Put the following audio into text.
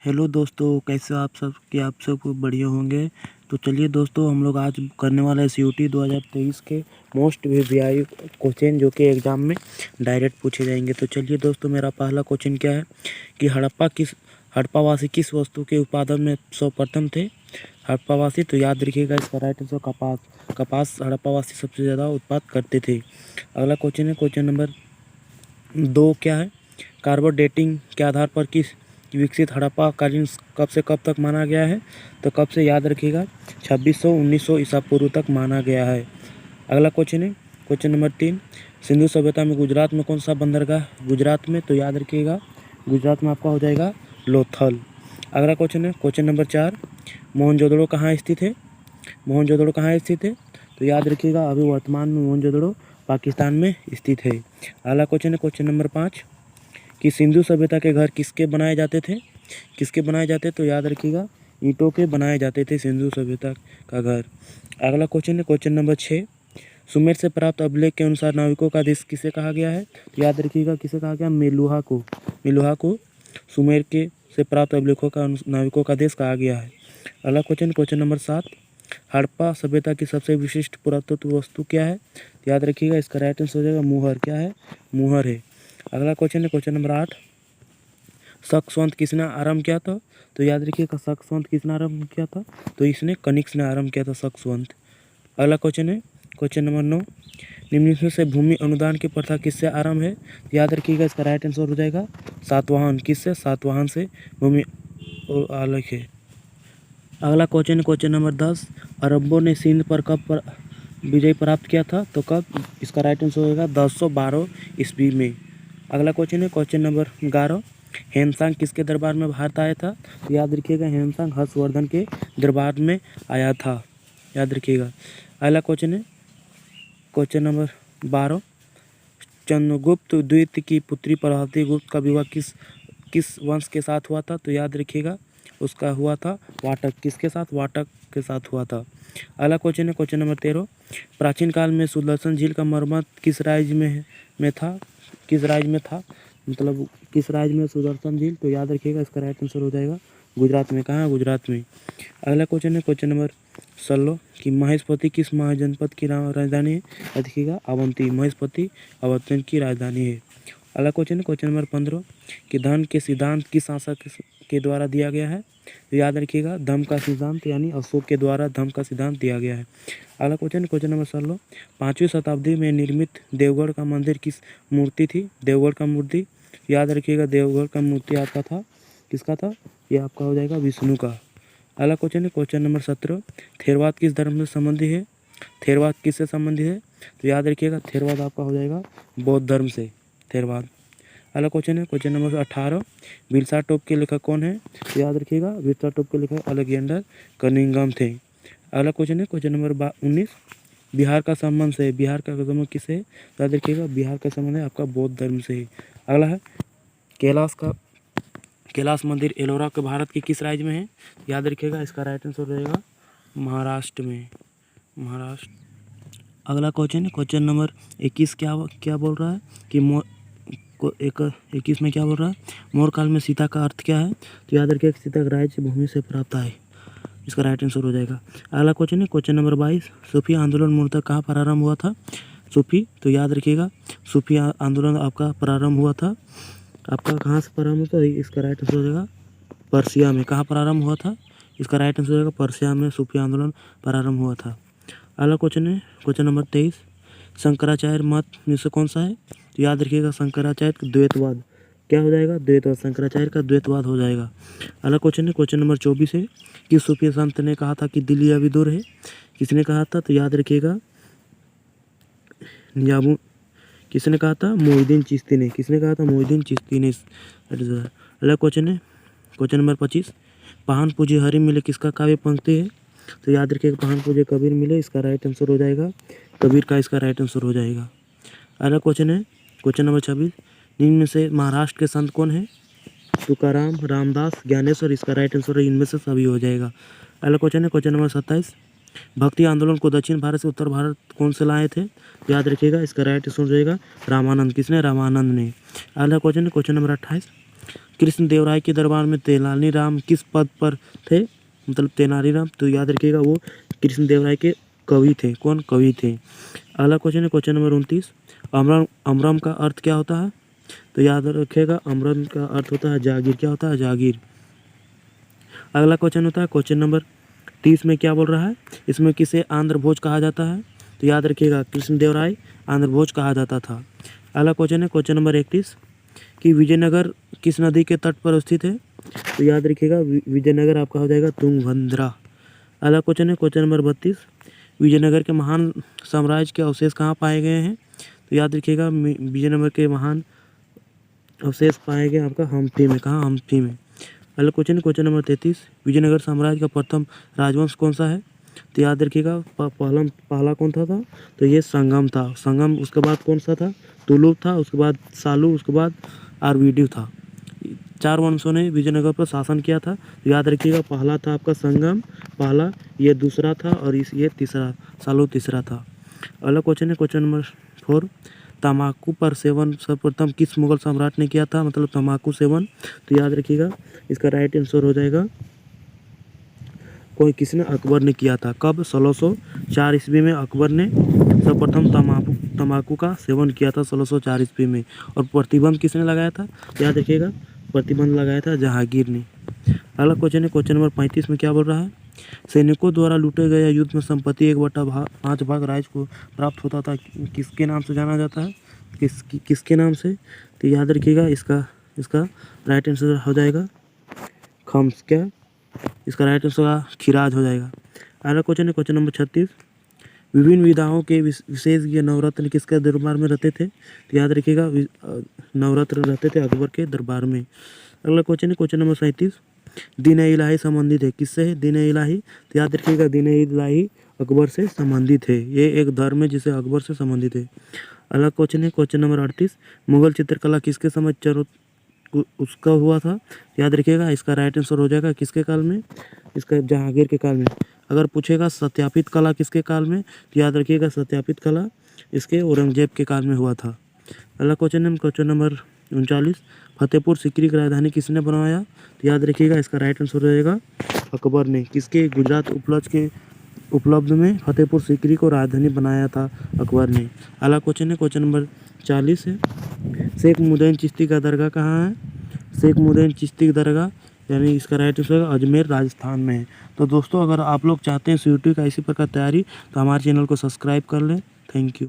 Hello दोस्तों, कैसे हो आप सब? कि आप सब बढ़िया होंगे। तो चलिए दोस्तों, हम लोग आज करने वाले हैं CUT 2023 के मोस्ट वीवीआई क्वेश्चन, जो कि एग्ज़ाम में डायरेक्ट पूछे जाएंगे। तो चलिए दोस्तों, मेरा पहला क्वेश्चन क्या है कि हड़प्पावासी किस वस्तु के उत्पादन में सर्वप्रथम थे? हड़प्पावासी, तो याद रखिएगा इसका राइट आंसर कपास हड़प्पावासी सबसे ज़्यादा उत्पाद करते थे। अगला क्वेश्चन है, क्वेश्चन नंबर 2 क्या है? कार्बन डेटिंग के आधार पर किस विकसित हड़प्पा कालीन कब से कब तक माना गया है? तो कब से याद रखिएगा 2600-1900 ईसा पूर्व तक माना गया है। अगला क्वेश्चन है, क्वेश्चन नंबर 3, सिंधु सभ्यता में गुजरात में कौन सा बंदरगाह? गुजरात में, तो याद रखिएगा गुजरात में आपका हो जाएगा लोथल। अगला क्वेश्चन है, क्वेश्चन नंबर 4, मोहनजोदड़ो कहाँ स्थित है? मोहनजोदड़ो कहाँ स्थित है? तो याद रखिएगा अभी वर्तमान में मोहनजोदड़ो पाकिस्तान में स्थित है। अगला क्वेश्चन है, क्वेश्चन नंबर 5, कि सिंधु सभ्यता के घर किसके बनाए जाते थे? किसके बनाए जाते? तो याद रखिएगा ईंटों के बनाए जाते थे सिंधु सभ्यता का घर। अगला क्वेश्चन है, क्वेश्चन नंबर 6, सुमेर से प्राप्त अभिलेख के अनुसार नाविकों का देश किसे कहा गया है? तो याद रखिएगा किसे कहा गया? मेलुहा को। मेलुहा को सुमेर के से प्राप्त अभिलेखों का नाविकों का देश कहा गया है। अगला क्वेश्चन, क्वेश्चन नंबर 7, हड़प्पा सभ्यता की सबसे विशिष्ट पुरातत्व वस्तु क्या है? तो याद रखिएगा इसका राइट आंसर हो जाएगा मुहर। क्या है? मुहर है। अगला क्वेश्चन है, क्वेश्चन नंबर 8, शक किसने आरंभ किया था? तो याद रखिएगा शक किसने आरंभ किया था? तो इसने कनिष्क ने आरंभ किया था शक। अगला क्वेश्चन है, क्वेश्चन नंबर 9, निम्नलिखित से भूमि अनुदान की प्रथा किससे आरंभ है? तो याद रखिएगा इसका राइट आंसर हो जाएगा सातवाहन। किससे? सातवाहन से भूमि आलेख है। अगला क्वेश्चन है, क्वेश्चन नंबर 10, अरबों ने सिंध पर कब विजय प्राप्त किया था? तो कब? इसका राइट आंसर होगा 1012 ईस्वी में। अगला क्वेश्चन है, क्वेश्चन नंबर 11, हेमसांग किसके दरबार में भारत आया था? तो याद रखिएगा हेमसांग हर्षवर्धन के दरबार में आया था। याद रखिएगा। अगला क्वेश्चन है, क्वेश्चन नंबर 12, चंद्रगुप्त द्वितीय की पुत्री प्रभावती गुप्त का विवाह किस वंश के साथ हुआ था? तो याद रखिएगा उसका हुआ था वाटक। किसके साथ? वाटक के साथ हुआ था। अगला क्वेश्चन है, क्वेश्चन नंबर 13, प्राचीन काल में सुदर्शन झील का मरम्मत किस राज्य में था? किस राज्य में था? मतलब किस राज्य में सुदर्शन झील? तो याद रखिएगा इसका राइट आंसर हो जाएगा गुजरात में। कहाँ? गुजरात में। अगला क्वेश्चन है, क्वेश्चन नंबर 16, कि महेशपति किस महाजनपद की राजधानी है? याद रखिएगा अवंती। महेशपति अवंती की राजधानी है। अगला क्वेश्चन है, क्वेश्चन नंबर 15, कि धन के सिद्धांत किस शासक के द्वारा दिया गया है? तो याद रखिएगा धम्म का सिद्धांत, यानी अशोक के द्वारा धम्म का सिद्धांत दिया गया है। अगला क्वेश्चन, क्वेश्चन नंबर 16, 5वीं शताब्दी में निर्मित देवगढ़ का मंदिर किस मूर्ति थी? देवगढ़ का मूर्ति, याद रखिएगा देवगढ़ का मूर्ति आपका था किसका था? ये आपका हो जाएगा विष्णु का। अगला क्वेश्चन है, क्वेश्चन नंबर 17, थेरवाद किस धर्म से संबंधी है? थेरवाद किससे संबंधित है? तो याद रखिएगा थेरवाद आपका हो जाएगा बौद्ध धर्म से, थेरवाद। अगला क्वेश्चन है, क्वेश्चन नंबर 18, बिरसा टोप के लेखक कौन है? तो याद रखिएगा बिरसा टोप के लेखक अलेक्जेंडर कनिंघम थे। अगला क्वेश्चन है, क्वेश्चन नंबर 19, बिहार का संबंध से, बिहार का संबंध किससे है? याद रखिएगा बिहार का संबंध है आपका बौद्ध धर्म से है। अगला है कैलाश मंदिर एलोरा के भारत के किस राज्य में है? याद रखिएगा इसका राइट आंसर रहेगा महाराष्ट्र में, महाराष्ट्र। अगला क्वेश्चन है, क्वेश्चन नंबर 21, क्या बोल रहा है कि 21 में क्या बोल रहा है? मौर्य काल में सीता का अर्थ क्या है? तो याद रखिएगा सीता का राज्य भूमि से प्राप्त है। इसका राइट आंसर हो जाएगा। अगला क्वेश्चन है, क्वेश्चन नंबर 22, सूफी आंदोलन मूलतः कहाँ प्रारंभ हुआ था? सूफी, तो याद रखिएगा सूफी आंदोलन आपका प्रारंभ हुआ था आपका कहाँ से प्रारंभ हुआ था? इसका राइट आंसर हो जाएगा पर्सिया में। कहाँ प्रारंभ हुआ था? इसका राइट आंसर हो जाएगा पर्सिया में सूफी आंदोलन प्रारंभ हुआ था। अगला क्वेश्चन है, क्वेश्चन नंबर 23, शंकराचार्य मत में से कौन सा है? तो याद रखिएगा शंकराचार्य का द्वैतवाद। क्या हो जाएगा? द्वैतवाद। शंकराचार्य का द्वैतवाद हो जाएगा। अगला क्वेश्चन है, क्वेश्चन नंबर 24 है, कि सूफी संत ने कहा था कि दिल्ली अभी दूर है? किसने कहा था? तो याद रखिएगा निजामू किसने कहा था? मोहिउद्दीन चिश्ती ने। किसने कहा था? मोहिउद्दीन चिश्ती ने। अगला क्वेश्चन है, क्वेश्चन नंबर 25, पाहन पूजे हरि मिले किसका काव्य पंक्ति है? तो याद रखिएगा पाहन पूजे कबीर मिले। इसका राइट आंसर हो जाएगा कबीर का, इसका राइट आंसर हो जाएगा। अगला क्वेश्चन है, क्वेश्चन नंबर 26, निम्न में से महाराष्ट्र के संत कौन है? तुकाराम, रामदास, ज्ञानेश्वर। इसका राइट आंसर इनमें से सभी हो जाएगा। अगला क्वेश्चन है, क्वेश्चन नंबर 27, भक्ति आंदोलन को दक्षिण भारत से उत्तर भारत कौन से लाए थे? याद रखिएगा इसका राइट आंसर हो जाएगा रामानंद। किसने? रामानंद ने। अगला क्वेश्चन है, क्वेश्चन नंबर 28, कृष्णदेवराय के दरबार में तेनालीराम किस पद पर थे, मतलब तेनालीराम, तो याद रखिएगा वो कृष्णदेवराय के कवि थे। कौन? कवि थे। अगला क्वेश्चन है क्वेश्चन नंबर 29, अमरम का अर्थ क्या होता है, तो याद रखिएगा अमरम का अर्थ होता है जागीर। क्या होता है? जागीर। अगला क्वेश्चन होता है क्वेश्चन नंबर 30 में क्या बोल रहा है, इसमें किसे आंध्र भोज कहा जाता है, तो याद रखिएगा कृष्णदेवराय आंध्र भोज कहा जाता था। अगला क्वेश्चन है क्वेश्चन नंबर 31 कि विजयनगर किस नदी के तट पर स्थित है, तो याद रखिएगा विजयनगर आपका हो जाएगा तुंगभद्रा। अगला क्वेश्चन है क्वेश्चन नंबर 32 विजयनगर के महान साम्राज्य के अवशेष कहाँ पाए गए हैं, तो याद रखिएगा विजयनगर के महान अवशेष पाए गए आपका हम्पी में। कहाँ? हम्पी में। अगला क्वेश्चन है क्वेश्चन नंबर 33 विजयनगर साम्राज्य का प्रथम राजवंश कौन सा है, तो याद रखिएगा पहला कौन था, तो ये संगम था। संगम, उसके बाद कौन सा था? तुलुप था, उसके बाद सालू, उसके बाद आरवीडीव था। 4 वंशों ने विजयनगर पर शासन किया था, तो याद रखिएगा पहला था आपका संगम, पहला, ये दूसरा था और ये तीसरा, सालू तीसरा था। अगला क्वेश्चन है क्वेश्चन नंबर 4 तम्बाकू पर सेवन सर्वप्रथम किस मुगल सम्राट ने किया था, मतलब तम्बाकू सेवन, तो याद रखिएगा इसका राइट आंसर हो जाएगा किसने? अकबर ने किया था। कब? 1604 ईस्वी में अकबर ने सर्वप्रथम तम्बाकू का सेवन किया था 1604 ईस्वी में। और प्रतिबंध किसने लगाया था, याद रखिएगा प्रतिबंध लगाया था जहांगीर ने। अगला क्वेश्चन है क्वेश्चन नंबर 35 में क्या बोल रहा है, सैनिकों द्वारा लूटे गए युद्ध में संपत्ति 1/5 भाग राज्य को प्राप्त होता था, किसके नाम से जाना जाता है, किसके नाम से, तो याद रखिएगा इसका राइट आंसर हो जाएगा खम्स। क्या? इसका राइट आंसर खिराज हो जाएगा। अगला क्वेश्चन है क्वेश्चन नंबर 36 विभिन्न विधाओं के विशेषज्ञ नवरत्न किसके दरबार में रहते थे, तो याद रखिएगा नवरत्न रहते थे अकबर के दरबार में। अगला क्वेश्चन है क्वेश्चन नंबर 37 दीन इलाही संबंधित है किससे है, दीन इलाही, तो याद रखिएगा दीन इलाही अकबर से संबंधित है। ये एक धर्म है जिसे अकबर से संबंधित है। अगला क्वेश्चन है क्वेश्चन नंबर 38 मुगल चित्रकला किसके समय उसका हुआ था, याद रखिएगा इसका राइट आंसर हो जाएगा किसके काल में, इसका जहांगीर के काल में। अगर पूछेगा सत्यापित कला किसके काल में, तो याद रखिएगा सत्यापित कला इसके औरंगजेब के काल में हुआ था। अगला क्वेश्चन है क्वेश्चन नंबर 39 फतेहपुर सीकरी की राजधानी किसने बनवाया, तो याद रखिएगा इसका राइट आंसर हो जाएगा अकबर ने। किसके? गुजरात उपलब्ध में फतेहपुर सीकरी को राजधानी बनाया था अकबर ने। अगला क्वेश्चन है क्वेश्चन नंबर 40 है शेख मुदईन चिश्ती का दरगाह कहाँ है, शेख मुदईन चिश्ती का दरगाह यानी इसका राइट आंसर अजमेर राजस्थान में है। तो दोस्तों अगर आप लोग चाहते हैं CUET का इसी प्रकार तैयारी तो हमारे चैनल को सब्सक्राइब कर लें। Thank you.